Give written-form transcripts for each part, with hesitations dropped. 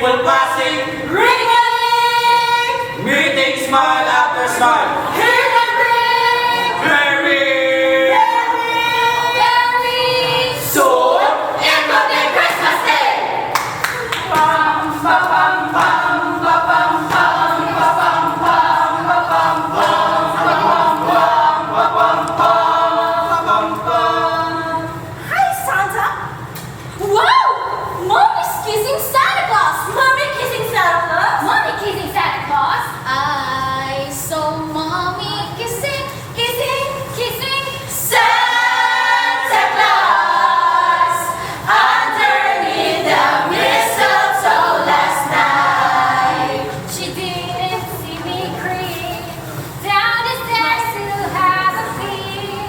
people passing, Ringing! meeting smile after smile. Hear them ring! Very Very soon, it will be Christmas Day! Pam, pa, pam, pam, pa, pam, pam, pa, pam, pam, pa, pam, pam, pa, pam, pam, pa, pam, pam, pa, pam, pam. Hi, Santa! Wow! Mommy's kissing Santa Claus! Mommy kissing Santa Claus? Mommy kissing Santa Claus? I saw Mommy kissing, kissing, kissing Santa Claus underneath the mistletoe last night. She didn't see me creep down the stairs to have a peek.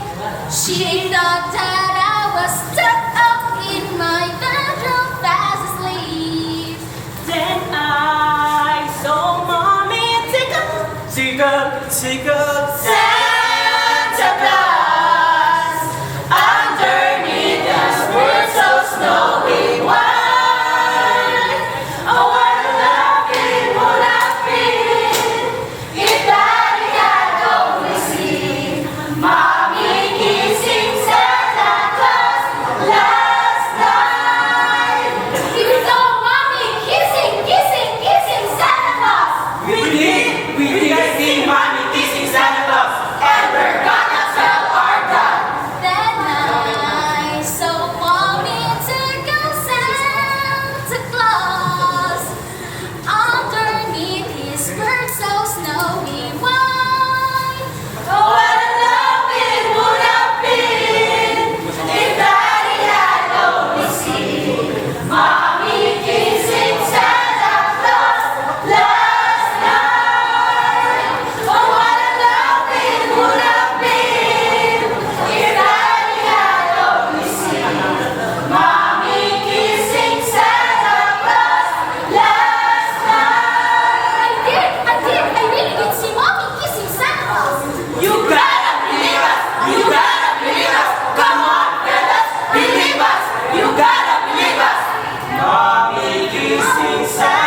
She thought that I was stuck up in my bedroom fast asleep. Then I saw Mommy seek up Santa Claus underneath the world so snowy white. Oh, what a love it would have been if Daddy had only seen Mommy kissing Santa Claus last night. You saw Mommy kissing, kissing, kissing Santa Claus. We did see Mommy kissing Santa Claus. And we're gonna tell our dad. That night, so Mommy took out Santa Claus underneath his skirt so snowy white. Oh, what a love it would have been if Daddy had only seen Mommy kissing Santa Claus last night. Oh, what a love it would have been if Daddy had only seen Mommy kissing Santa Claus last night. I really did see Mommy kissing Santa Claus. You gotta believe us. You gotta believe us. Come on, fellas, believe us. You gotta believe us. Mommy kissing Santa